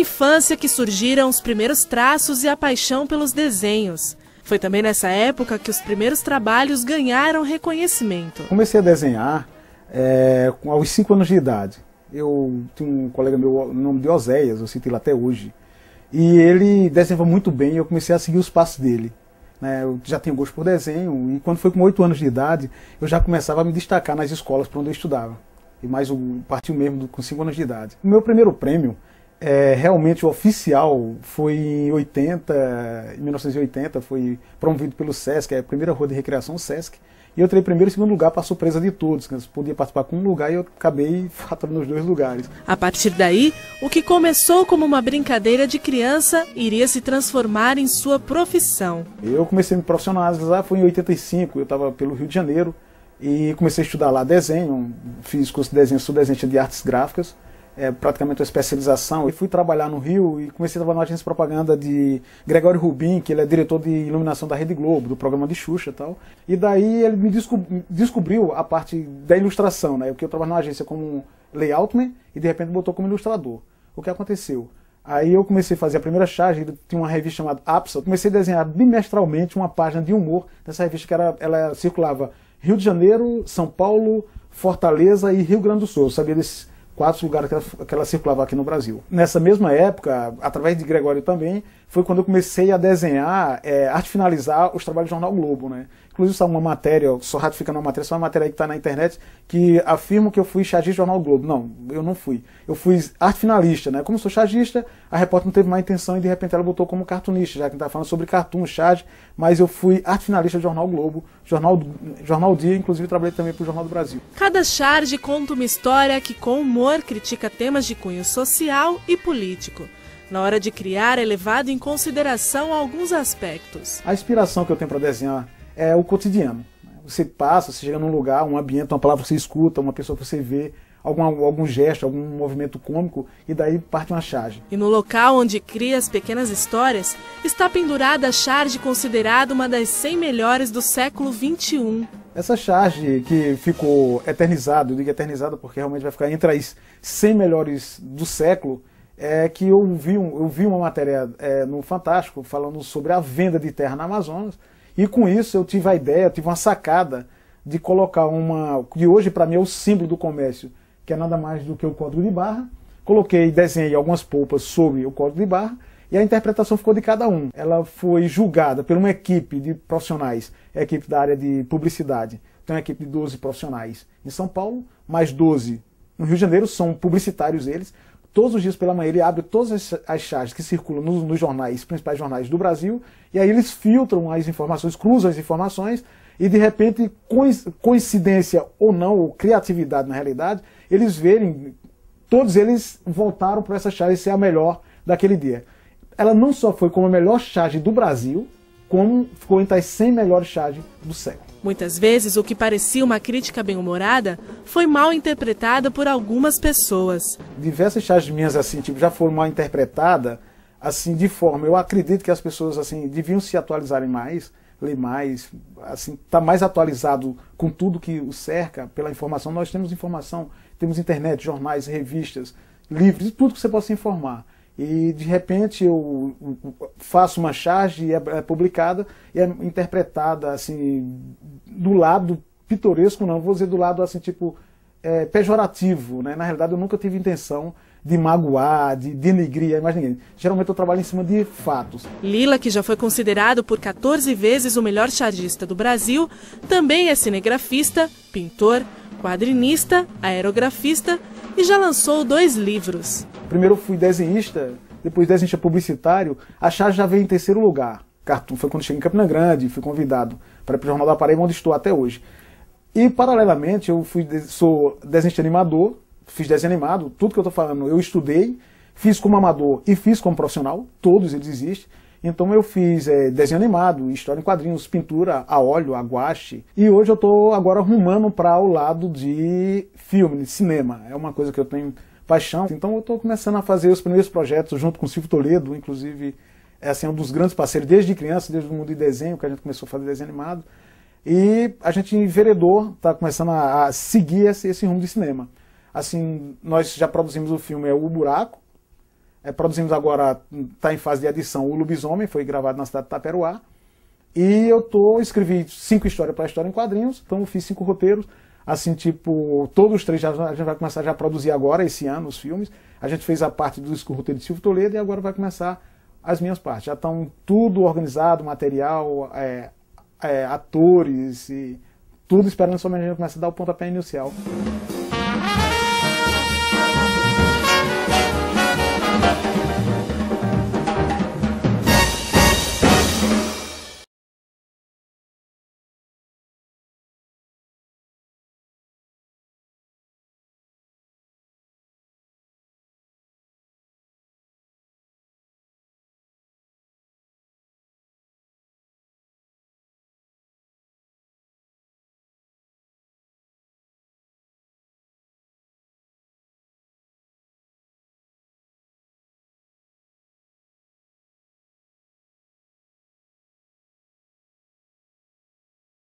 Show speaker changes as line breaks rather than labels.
infância que surgiram os primeiros traços e a paixão pelos desenhos. Foi também nessa época que os primeiros trabalhos ganharam reconhecimento.
Comecei a desenhar aos 5 anos de idade. Eu tinha um colega meu, o nome de Oséias, eu cito ele até hoje. E ele desenhava muito bem e eu comecei a seguir os passos dele. Eu já tenho gosto por desenho e quando foi com 8 anos de idade, eu já começava a me destacar nas escolas por onde eu estudava. E mais partiu mesmo com 5 anos de idade. O meu primeiro prêmio, realmente o oficial, foi em 1980, foi promovido pelo SESC, a primeira rua de recreação SESC. E eu tirei primeiro e segundo lugar para surpresa de todos, que eu podia participar com um lugar e eu acabei fatando nos 2 lugares.
A partir daí, o que começou como uma brincadeira de criança iria se transformar em sua profissão.
Eu comecei a me profissionalizar, foi em 85, eu estava pelo Rio de Janeiro e comecei a estudar lá desenho, fiz curso de desenho, sou desenhista de artes gráficas, praticamente uma especialização. E fui trabalhar no Rio e comecei a trabalhar na agência de propaganda de Gregório Rubim, que ele é diretor de iluminação da Rede Globo, do programa de Xuxa e tal. E daí ele me descobriu a parte da ilustração, porque eu trabalhava na agência como layoutman e de repente botou como ilustrador. O que aconteceu? Aí eu comecei a fazer a primeira charge, tinha uma revista chamada Apsa, comecei a desenhar bimestralmente uma página de humor dessa revista que ela circulava Rio de Janeiro, São Paulo, Fortaleza e Rio Grande do Sul. Eu sabia desses 4 lugares que ela circulava aqui no Brasil. Nessa mesma época, através de Gregório também, foi quando eu comecei a desenhar, arte finalizar os trabalhos do Jornal Globo. Inclusive, só uma matéria, só ratificando uma matéria, só uma matéria aí que está na internet, que afirma que eu fui chargista do Jornal Globo. Não, eu não fui. Eu fui arte finalista. Como eu sou chargista, a repórter não teve má intenção e de repente ela botou como cartunista, já que estava falando sobre cartoon, charge, mas eu fui arte finalista do Jornal Globo, Jornal Dia, inclusive trabalhei também para o Jornal do Brasil.
Cada charge conta uma história que com humor critica temas de cunho social e político. Na hora de criar é levado em consideração alguns aspectos.
A inspiração que eu tenho para desenhar é o cotidiano. Você passa, você chega num lugar, um ambiente, uma palavra que você escuta, uma pessoa que você vê, algum gesto, algum movimento cômico, e daí parte uma charge.
E no local onde cria as pequenas histórias, está pendurada a charge considerada uma das 100 melhores do século XXI.
Essa charge que ficou eternizada, eu digo eternizada porque realmente vai ficar entre as 100 melhores do século, que eu vi uma matéria no Fantástico falando sobre a venda de terra na Amazonas, e com isso eu tive a ideia, eu tive uma sacada de colocar que hoje para mim é o símbolo do comércio, que é nada mais do que o código de barra. Desenhei algumas polpas sobre o código de barra, e a interpretação ficou de cada um. Ela foi julgada por uma equipe de profissionais, a equipe da área de publicidade. Tem uma equipe de 12 profissionais em São Paulo, mais 12 no Rio de Janeiro, são publicitários eles. Todos os dias pela manhã ele abre todas as charges que circulam nos jornais, principais jornais do Brasil, e aí eles filtram as informações, cruzam as informações, e de repente, coincidência ou não, ou criatividade na realidade, eles verem, todos eles voltaram para essa charge ser a melhor daquele dia. Ela não só foi como a melhor charge do Brasil, como ficou entre as 100 melhores charges do século.
Muitas vezes o que parecia uma crítica bem-humorada foi mal interpretada por algumas pessoas.
Diversas charges minhas assim, já foram mal interpretadas, assim, de forma, eu acredito que as pessoas assim deviam se atualizarem mais, ler mais, assim, tá mais atualizado com tudo que o cerca pela informação. Nós temos informação, temos internet, jornais, revistas, livros, tudo que você possa informar. E de repente eu faço uma charge e é publicada e é interpretada assim do lado pitoresco, não vou dizer do lado assim tipo pejorativo, Na realidade eu nunca tive intenção de magoar, de denegrir mais ninguém. Geralmente eu trabalho em cima de fatos.
Lila, que já foi considerado por 14 vezes o melhor chargista do Brasil, também é cinegrafista, pintor, quadrinista, aerografista e já lançou 2 livros.
Primeiro eu fui desenhista, depois desenhista publicitário. A charge já veio em 3º lugar. Cartoon foi quando cheguei em Campina Grande, fui convidado para ir para o Jornal da Paraíba, onde estou até hoje. E paralelamente eu sou desenhista animador, fiz desenho animado, tudo que eu estou falando eu estudei, fiz como amador e fiz como profissional, todos eles existem. Então eu fiz desenho animado, história em quadrinhos, pintura a óleo, a guache. E hoje eu estou agora rumando para o lado de filme, de cinema. É uma coisa que eu tenho paixão. Então eu estou começando a fazer os primeiros projetos junto com o Silvio Toledo, inclusive assim, um dos grandes parceiros desde criança, desde o mundo de desenho, que a gente começou a fazer desenho animado. E a gente, vereador, está começando a seguir esse rumo de cinema. Assim, nós já produzimos o filme O Buraco, Produzimos agora, está em fase de edição, O Lobisomem, foi gravado na cidade de Taperoá. E escrevi 5 histórias para História em Quadrinhos, então eu fiz 5 roteiros. Assim, tipo, todos os 3 a gente vai começar já a produzir agora, esse ano, os filmes. A gente fez a parte do roteiro de Silvio Toledo e agora vai começar as minhas partes. Já estão tudo organizado, material, atores, e tudo esperando somente a gente começar a dar o pontapé inicial.